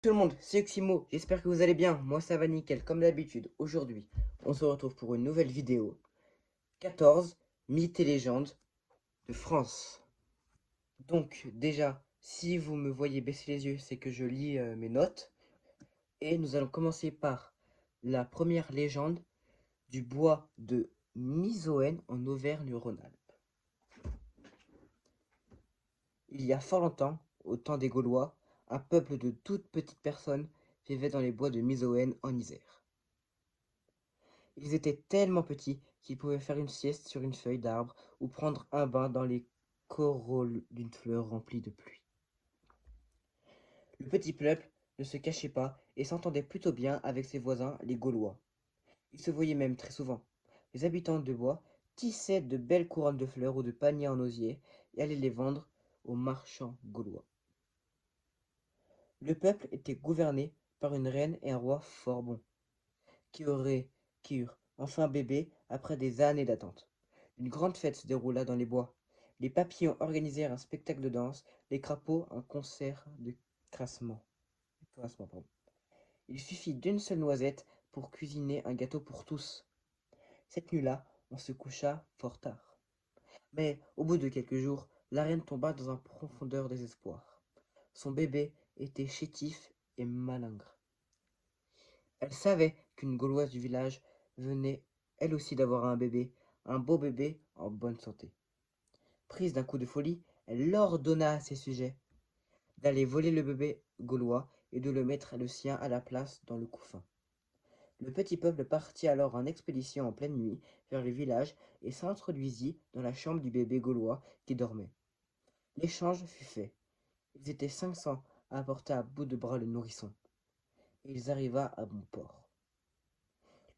Tout le monde, c'est Ximo, j'espère que vous allez bien, moi ça va nickel, comme d'habitude. Aujourd'hui, on se retrouve pour une nouvelle vidéo. 14 mythes et légendes de France. Donc déjà, si vous me voyez baisser les yeux, c'est que je lis mes notes. Et nous allons commencer par la première légende du bois de Misoën en Auvergne-Rhône-Alpes. Il y a fort longtemps, au temps des Gaulois, un peuple de toutes petites personnes vivait dans les bois de Misoën en Isère. Ils étaient tellement petits qu'ils pouvaient faire une sieste sur une feuille d'arbre ou prendre un bain dans les corolles d'une fleur remplie de pluie. Le petit peuple ne se cachait pas et s'entendait plutôt bien avec ses voisins, les Gaulois. Ils se voyaient même très souvent. Les habitants de bois tissaient de belles couronnes de fleurs ou de paniers en osier et allaient les vendre aux marchands gaulois. Le peuple était gouverné par une reine et un roi fort bons, qui auraient, qui eurent enfin bébé après des années d'attente. Une grande fête se déroula dans les bois. Les papillons organisèrent un spectacle de danse, les crapauds un concert de crassement. Pardon. Il suffit d'une seule noisette pour cuisiner un gâteau pour tous. Cette nuit-là, on se coucha fort tard. Mais au bout de quelques jours, la reine tomba dans un profondeur désespoir. Son bébé était chétif et malingre. Elle savait qu'une Gauloise du village venait elle aussi d'avoir un beau bébé en bonne santé. Prise d'un coup de folie, elle ordonna à ses sujets d'aller voler le bébé gaulois et de le mettre le sien à la place dans le couffin. Le petit peuple partit alors en expédition en pleine nuit vers le village et s'introduisit dans la chambre du bébé gaulois qui dormait. L'échange fut fait. Ils étaient 500 à apporter à bout de bras le nourrisson, et ils arriva à bon port.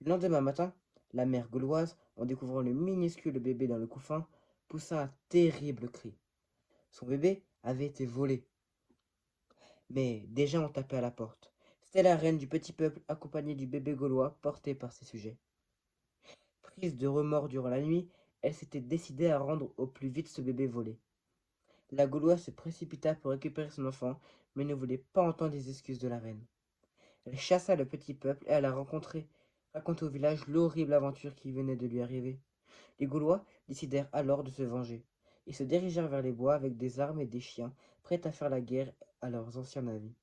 Le lendemain matin, la mère gauloise, en découvrant le minuscule bébé dans le couffin, poussa un terrible cri. Son bébé avait été volé. Mais déjà on tapait à la porte. C'était la reine du petit peuple accompagnée du bébé gaulois porté par ses sujets. Prise de remords durant la nuit, elle s'était décidée à rendre au plus vite ce bébé volé. La Gauloise se précipita pour récupérer son enfant, mais ne voulait pas entendre les excuses de la reine. Elle chassa le petit peuple et alla raconter au village l'horrible aventure qui venait de lui arriver. Les Gaulois décidèrent alors de se venger. Ils se dirigèrent vers les bois avec des armes et des chiens, prêts à faire la guerre à leurs anciens amis.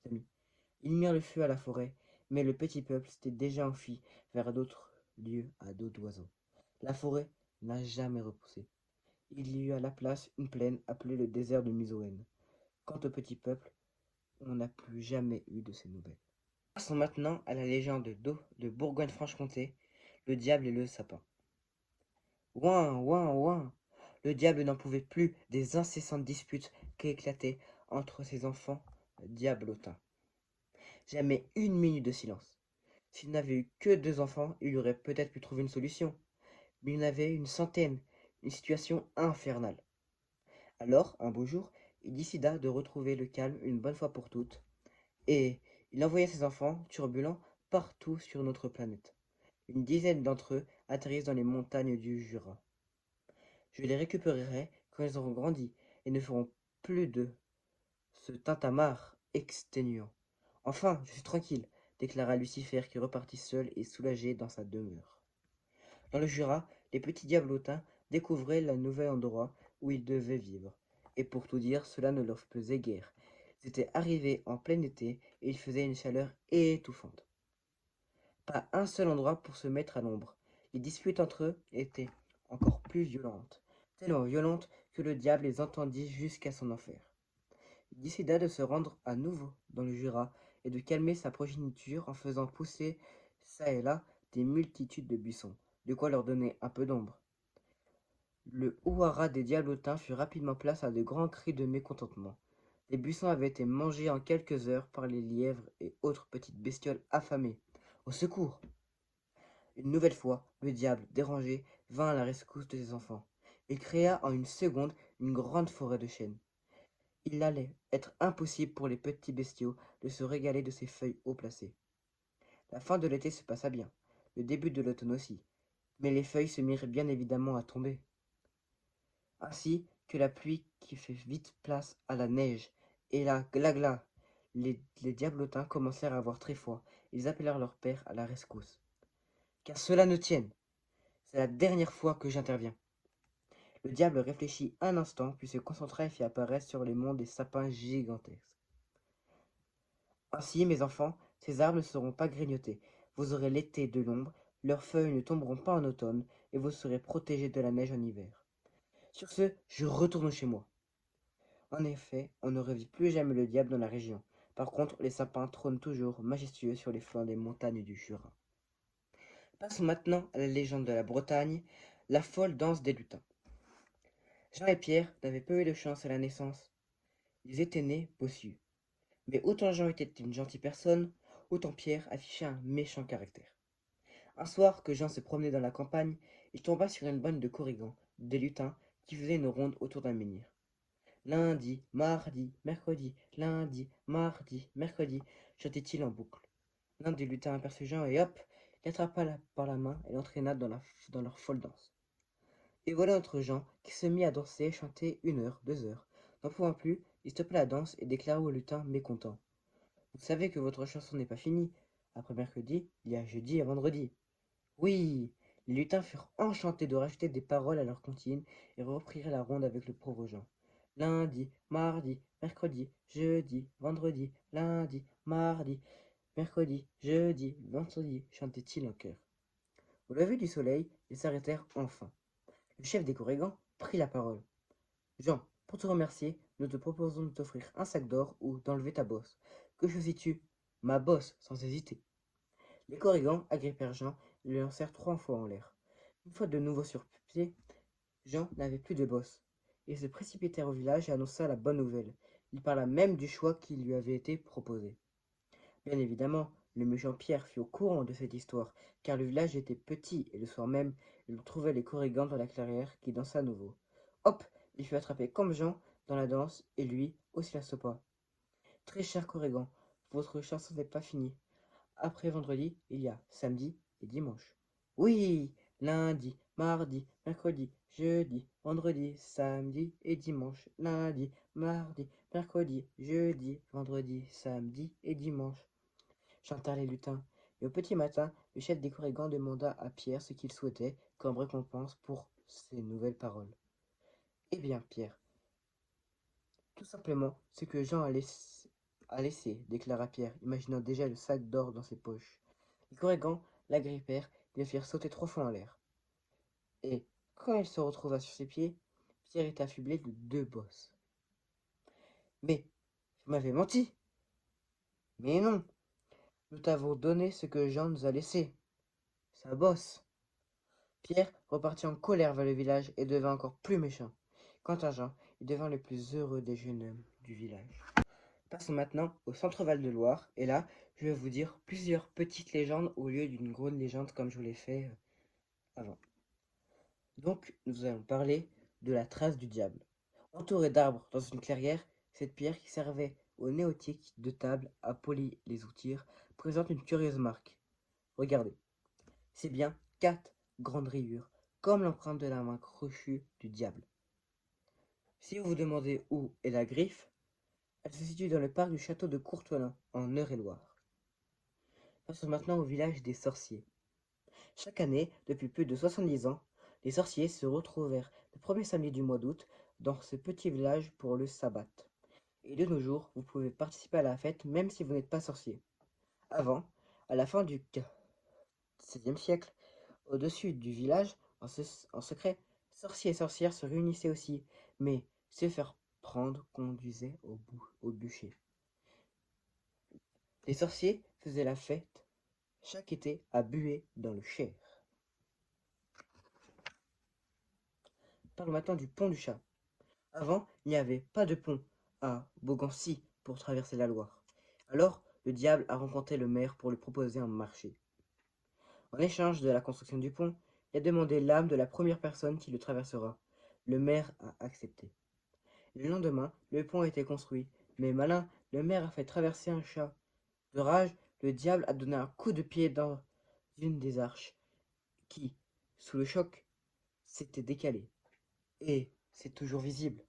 Ils mirent le feu à la forêt, mais le petit peuple s'était déjà enfui vers d'autres lieux à dos d'oiseaux. La forêt n'a jamais repoussé. Il y eut à la place une plaine appelée le désert de Misoën. Quant au petit peuple, on n'a plus jamais eu de ses nouvelles. Passons maintenant à la légende de Bourgogne-Franche-Comté, le diable et le sapin. Ouin, ouin, ouin. Le diable n'en pouvait plus des incessantes disputes qui éclataient entre ses enfants diablotins. Jamais une minute de silence. S'il n'avait eu que 2 enfants, il aurait peut-être pu trouver une solution. Mais il en avait une centaine, une situation infernale. Alors, un beau jour, il décida de retrouver le calme une bonne fois pour toutes, et il envoya ses enfants, turbulents, partout sur notre planète. Une dizaine d'entre eux atterrissent dans les montagnes du Jura. Je les récupérerai quand ils auront grandi et ne feront plus de ce tintamarre exténuant. Enfin, je suis tranquille, déclara Lucifer qui repartit seul et soulagé dans sa demeure. Dans le Jura, les petits diablotins découvraient le nouvel endroit où ils devaient vivre. Et pour tout dire, cela ne leur pesait guère. Ils étaient arrivés en plein été et il faisait une chaleur étouffante. Pas un seul endroit pour se mettre à l'ombre. Les disputes entre eux étaient encore plus violentes, tellement violentes que le diable les entendit jusqu'à son enfer. Il décida de se rendre à nouveau dans le Jura et de calmer sa progéniture en faisant pousser çà et là des multitudes de buissons, de quoi leur donner un peu d'ombre. Le houara des diablotins fut rapidement place à de grands cris de mécontentement. Les buissons avaient été mangés en quelques heures par les lièvres et autres petites bestioles affamées. Au secours! Une nouvelle fois, le diable, dérangé, vint à la rescousse de ses enfants. Il créa en une seconde une grande forêt de chênes. Il allait être impossible pour les petits bestiaux de se régaler de ces feuilles haut placées. La fin de l'été se passa bien, le début de l'automne aussi, mais les feuilles se mirent bien évidemment à tomber, ainsi que la pluie qui fait vite place à la neige, et la glagla. les diablotins commencèrent à avoir très froid. Ils appelèrent leur père à la rescousse. Qu'à cela ne tienne, c'est la dernière fois que j'interviens. Le diable réfléchit un instant, puis se concentra et fit apparaître sur les monts des sapins gigantesques. Ainsi, mes enfants, ces arbres ne seront pas grignotés. Vous aurez l'été de l'ombre, leurs feuilles ne tomberont pas en automne, et vous serez protégés de la neige en hiver. Sur ce, je retourne chez moi. En effet, on ne revit plus jamais le diable dans la région. Par contre, les sapins trônent toujours majestueux sur les flancs des montagnes du Jura. Passons maintenant à la légende de la Bretagne, la folle danse des lutins. Jean et Pierre n'avaient pas eu de chance à la naissance. Ils étaient nés bossus. Mais autant Jean était une gentille personne, autant Pierre affichait un méchant caractère. Un soir que Jean se promenait dans la campagne, il tomba sur une bande de corrigans, des lutins, qui faisaient une ronde autour d'un menhir. Lundi, mardi, mercredi, lundi, mardi, mercredi, chantait-il en boucle. L'un des lutins aperçut Jean et hop, l'attrapa par la main et l'entraîna dans leur folle danse. Et voilà notre Jean qui se mit à danser et chanter 1 heure, 2 heures. N'en pouvant plus, il stoppa la danse et déclara au lutin mécontent. Vous savez que votre chanson n'est pas finie. Après mercredi, il y a jeudi et vendredi. Oui, les lutins furent enchantés de rajouter des paroles à leur comptine et reprirent la ronde avec le pauvre Jean. Lundi, mardi, mercredi, jeudi, vendredi, lundi, mardi, mercredi, jeudi, vendredi, chantait-il en chœur. Au lever du soleil, ils s'arrêtèrent enfin. Le chef des corrigans prit la parole. Jean, pour te remercier, nous te proposons de t'offrir un sac d'or ou d'enlever ta bosse. Que choisis-tu? Ma bosse, sans hésiter. Les corrigans agrippèrent Jean et le lancèrent 3 fois en l'air. Une fois de nouveau sur pied, Jean n'avait plus de bosse. Ils se précipitèrent au village et annonça la bonne nouvelle. Il parla même du choix qui lui avait été proposé. Bien évidemment, le méchant Pierre fut au courant de cette histoire, car le village était petit et le soir même, il trouvait les corrigans dans la clairière qui dansaient à nouveau. Hop, il fut attrapé comme Jean dans la danse et lui aussi la stoppa. Très cher corrigan, votre chanson n'est pas finie. Après vendredi, il y a samedi et dimanche. Oui, lundi, mardi, mercredi, jeudi, vendredi, samedi et dimanche. Lundi, mardi, mercredi, jeudi, vendredi, samedi et dimanche. Chantèrent les lutins. Et au petit matin, le chef des corrigans demanda à Pierre ce qu'il souhaitait comme récompense pour ces nouvelles paroles. Eh bien, Pierre, tout simplement ce que Jean a laissé, déclara Pierre, imaginant déjà le sac d'or dans ses poches. Les corrigans l'agrippèrent et le firent sauter 3 fois en l'air. Et, quand il se retrouva sur ses pieds, Pierre était affublé de 2 bosses. Mais, vous m'avez menti! Mais non! Nous t'avons donné ce que Jean nous a laissé. Sa bosse. Pierre repartit en colère vers le village et devint encore plus méchant. Quant à Jean, il devint le plus heureux des jeunes hommes du village. Passons maintenant au centre Val-de-Loire, et là, je vais vous dire plusieurs petites légendes au lieu d'une grande légende comme je vous l'ai fait avant. Donc, nous allons parler de la trace du diable. Entourée d'arbres dans une clairière, cette pierre qui servait aux néotiques de table à polir les outils présente une curieuse marque. Regardez, c'est bien 4 grandes rayures, comme l'empreinte de la main crochue du diable. Si vous vous demandez où est la griffe, elle se situe dans le parc du château de Courtelin, en Eure-et-Loire. Passons maintenant au village des sorciers. Chaque année, depuis plus de 70 ans, les sorciers se retrouvèrent le premier samedi du mois d'août dans ce petit village pour le sabbat. Et de nos jours, vous pouvez participer à la fête même si vous n'êtes pas sorcier. Avant, à la fin du XVIe siècle, au-dessus du village, en secret, sorciers et sorcières se réunissaient aussi, mais se faire prendre conduisait au bûcher. Les sorciers faisaient la fête chaque été à Buée dans le Cher. Parlons maintenant du pont du Chat. Avant, il n'y avait pas de pont à Beaugency pour traverser la Loire. Alors, le diable a rencontré le maire pour lui proposer un marché. En échange de la construction du pont, il a demandé l'âme de la première personne qui le traversera. Le maire a accepté. Le lendemain, le pont a été construit, mais malin, le maire a fait traverser un chat. De rage, le diable a donné un coup de pied dans une des arches, qui, sous le choc, s'était décalée. Et c'est toujours visible.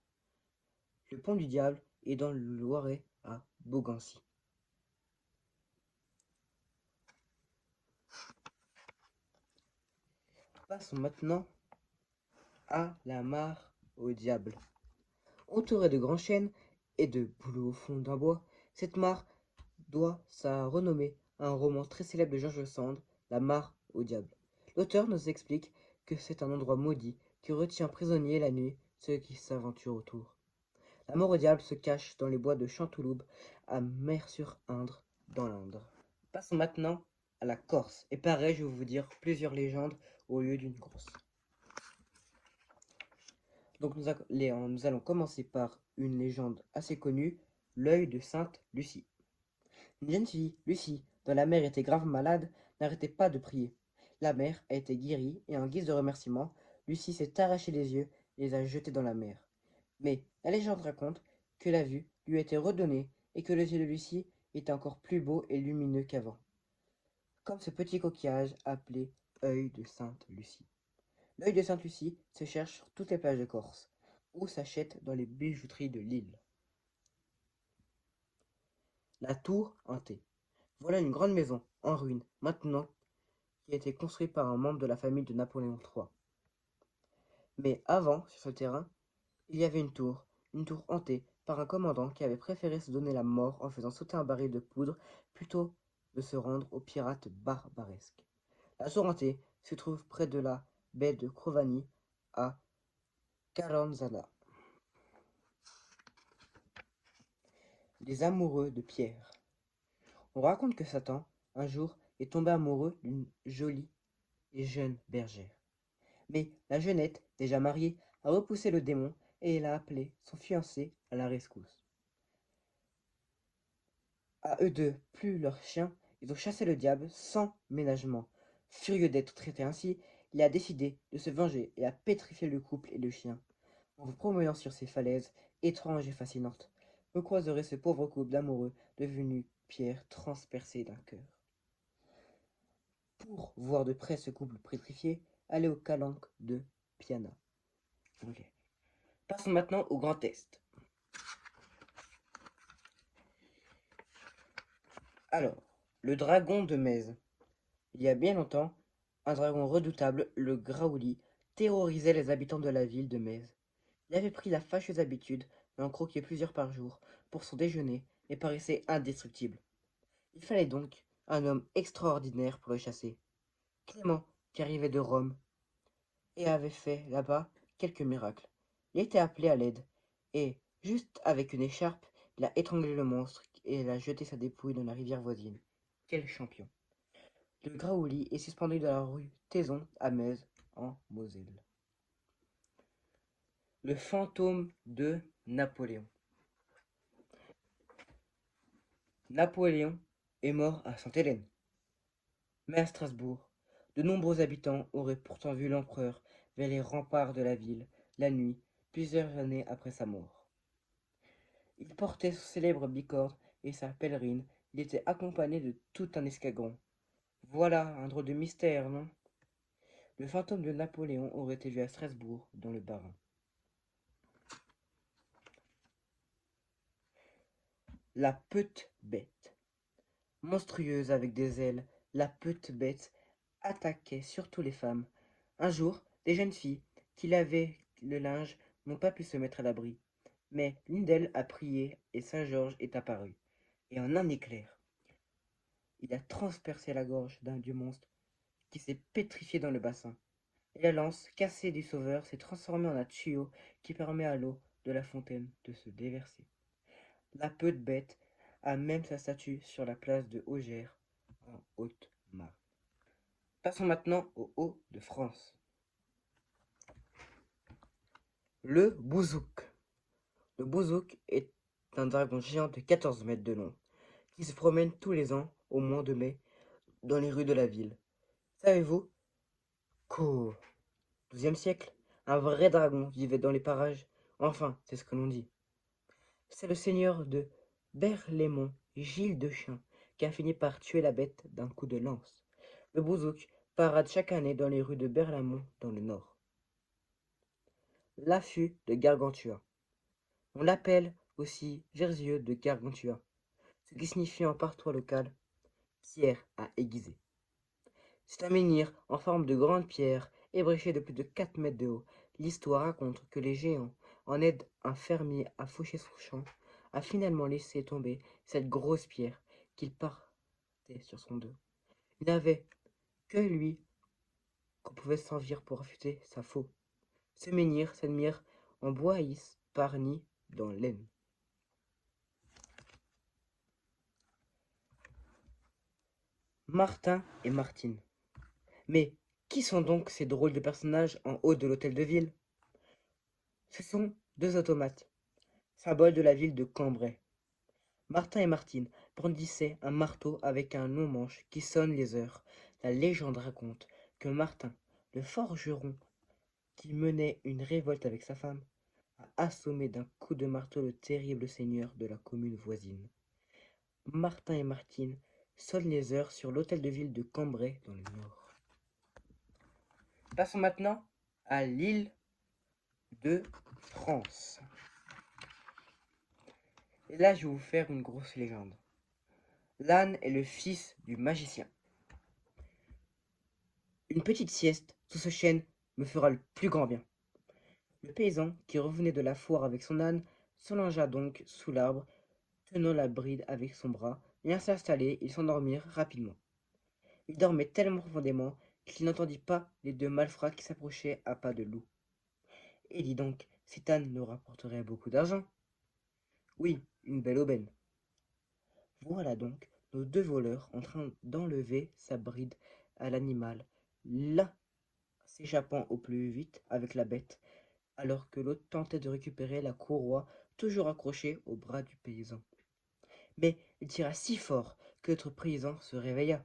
Le pont du diable est dans le Loiret à Beaugency. Passons maintenant à la mare au diable. Entourée de grands chênes et de bouleaux au fond d'un bois, cette mare doit sa renommée à un roman très célèbre de George Sand, La mare au diable. L'auteur nous explique que c'est un endroit maudit qui retient prisonniers la nuit ceux qui s'aventurent autour. La mare au diable se cache dans les bois de Chanteloup à Mer-sur-Indre, dans l'Indre. Passons maintenant à la Corse. Et pareil, je vais vous dire plusieurs légendes au lieu d'une grosse. Donc nous allons commencer par une légende assez connue, l'œil de Sainte Lucie. Une jeune fille, Lucie, dont la mère était grave malade, n'arrêtait pas de prier. La mère a été guérie et en guise de remerciement, Lucie s'est arraché les yeux et les a jetés dans la mer. Mais la légende raconte que la vue lui a été redonnée et que les yeux de Lucie étaient encore plus beaux et lumineux qu'avant, comme ce petit coquillage appelé œil de Sainte Lucie. L'œil de Sainte Lucie se cherche sur toutes les plages de Corse, ou s'achète dans les bijouteries de l'île. La tour hantée. Voilà une grande maison, en ruine, maintenant, qui a été construite par un membre de la famille de Napoléon III. Mais avant, sur ce terrain, il y avait une tour hantée par un commandant qui avait préféré se donner la mort en faisant sauter un baril de poudre plutôt de se rendre aux pirates barbaresques. La tour hantée se trouve près de la baie de Crovani à Calanzana. Les amoureux de Pierre. On raconte que Satan, un jour, est tombé amoureux d'une jolie et jeune bergère. Mais la jeunette, déjà mariée, a repoussé le démon et elle a appelé son fiancé à la rescousse. À eux deux, plus leur chien, ils ont chassé le diable sans ménagement. Furieux d'être traité ainsi, il a décidé de se venger et a pétrifié le couple et le chien. En vous promenant sur ces falaises étranges et fascinantes, vous croiserez ce pauvre couple d'amoureux devenu pierre transpercée d'un cœur. Pour voir de près ce couple pétrifié, allez au calanque de Piana. Ok. Passons maintenant au Grand Est. Alors, le dragon de Mèze. Il y a bien longtemps, un dragon redoutable, le Graouli, terrorisait les habitants de la ville de Mèze. Il avait pris la fâcheuse habitude d'en croquer plusieurs par jour pour son déjeuner et paraissait indestructible. Il fallait donc un homme extraordinaire pour le chasser. Clément, qui arrivait de Rome et avait fait là-bas quelques miracles. Il était appelé à l'aide, et, juste avec une écharpe, il a étranglé le monstre et il a jeté sa dépouille dans la rivière voisine. Quel champion! Le Graouli est suspendu dans la rue Taison à Metz, en Moselle. Le fantôme de Napoléon. Napoléon est mort à Sainte-Hélène. Mais à Strasbourg, de nombreux habitants auraient pourtant vu l'empereur vers les remparts de la ville, la nuit, plusieurs années après sa mort. Il portait son célèbre bicorne et sa pèlerine, il était accompagné de tout un escadron. Voilà un drôle de mystère, non? Le fantôme de Napoléon aurait été vu à Strasbourg, dans le Bas-Rhin. La petite bête. Monstrueuse avec des ailes, la petite bête attaquait surtout les femmes. Un jour, des jeunes filles qui lavaient le linge n'ont pas pu se mettre à l'abri. Mais l'une d'elles a prié et Saint Georges est apparu. Et en un éclair, il a transpercé la gorge d'un dieu monstre qui s'est pétrifié dans le bassin. Et la lance, cassée du sauveur, s'est transformée en un tuyau qui permet à l'eau de la fontaine de se déverser. La petite bête a même sa statue sur la place de Augère, en Haute-Marne. Passons maintenant au Haut-de-France. Le Bouzouk. Le Bouzouk est un dragon géant de 14 mètres de long, qui se promène tous les ans, au mois de mai, dans les rues de la ville. Savez-vous qu'au XIIe siècle, un vrai dragon vivait dans les parages? Enfin, c'est ce que l'on dit. C'est le seigneur de Berlaimont, Gilles de Chien, qui a fini par tuer la bête d'un coup de lance. Le Bouzouk parade chaque année dans les rues de Berlaimont, dans le nord. L'affût de Gargantua. On l'appelle aussi Virzieux de Gargantua, ce qui signifie en patois local pierre à aiguiser. C'est un menhir en forme de grande pierre ébréché de plus de 4 mètres de haut. L'histoire raconte que les géants, en aide un fermier à faucher son champ, a finalement laissé tomber cette grosse pierre qu'il portait sur son dos. Il n'avait que lui qu'on pouvait s'envir pour affûter sa faux. Ce menhir s'admire en bois parni dans l'aine. Martin et Martine. Mais qui sont donc ces drôles de personnages en haut de l'hôtel de ville? Ce sont deux automates, symboles de la ville de Cambrai. Martin et Martine brandissaient un marteau avec un long manche qui sonne les heures. La légende raconte que Martin, le forgeron qui menait une révolte avec sa femme, a assommé d'un coup de marteau le terrible seigneur de la commune voisine. Martin et Martine sonnent les heures sur l'hôtel de ville de Cambrai dans le Nord. Passons maintenant à l'île de France. Et là, je vais vous faire une grosse légende. L'âne est le fils du magicien. Une petite sieste sous ce chêne me fera le plus grand bien. Le paysan, qui revenait de la foire avec son âne, s'allongea donc sous l'arbre, tenant la bride avec son bras, et ainsi installés, ils s'endormirent rapidement. Il dormait tellement profondément qu'il n'entendit pas les deux malfrats qui s'approchaient à pas de loup. Et dis donc, cet âne nous rapporterait beaucoup d'argent. Oui, une belle aubaine. Voilà donc nos deux voleurs en train d'enlever sa bride à l'animal, l'un s'échappant au plus vite avec la bête, alors que l'autre tentait de récupérer la courroie toujours accrochée au bras du paysan. Mais il tira si fort que notre paysan se réveilla.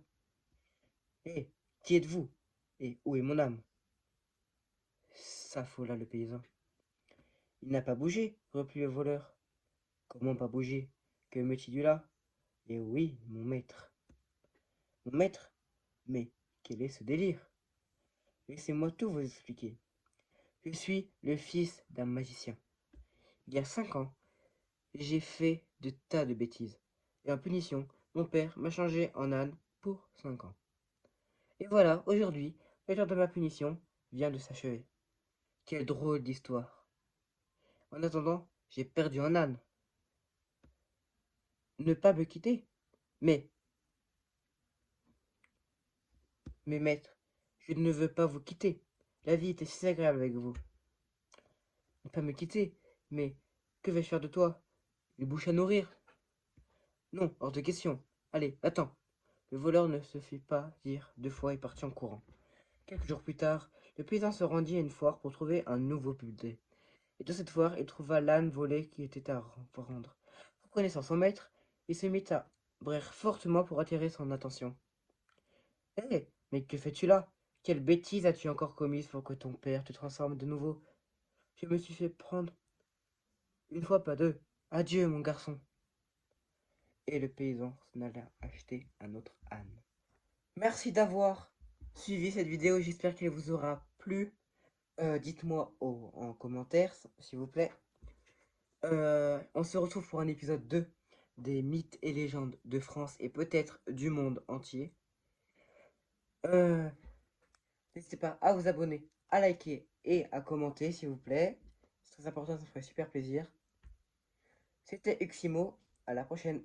Hé, qui êtes-vous? Et où est mon âme? S'affola le paysan. Il n'a pas bougé, reprit le voleur. Comment pas bouger? Que me-tu là? Eh oui, mon maître. Mon maître? Mais quel est ce délire? Laissez-moi tout vous expliquer. Je suis le fils d'un magicien. Il y a 5 ans, j'ai fait de tas de bêtises. Et en punition, mon père m'a changé en âne pour 5 ans. Et voilà, aujourd'hui, le temps de ma punition vient de s'achever. Quelle drôle d'histoire. En attendant, j'ai perdu un âne. Ne pas me quitter? Mais, mais maître, je ne veux pas vous quitter. La vie était si agréable avec vous. Ne pas me quitter? Mais, que vais-je faire de toi? Une bouche à nourrir? Non, hors de question. Allez, attends. Le voleur ne se fit pas dire 2 fois et partit en courant. Quelques jours plus tard, le paysan se rendit à une foire pour trouver un nouveau publié. Et dans cette foire, il trouva l'âne volé qui était à rendre. Reconnaissant son maître, il se mit à brère fortement pour attirer son attention. Hé, mais que fais-tu là? Quelle bêtise as-tu encore commise pour que ton père te transforme de nouveau? Je me suis fait prendre une fois, pas deux. Adieu, mon garçon. Et le paysan s'en alla acheter un autre âne. Merci d'avoir suivi cette vidéo, j'espère qu'elle vous aura plu. Dites-moi en commentaire, s'il vous plaît. On se retrouve pour un épisode 2 des mythes et légendes de France et peut-être du monde entier. N'hésitez pas à vous abonner, à liker et à commenter, s'il vous plaît. C'est très important, ça me ferait super plaisir. C'était Uximo, à la prochaine.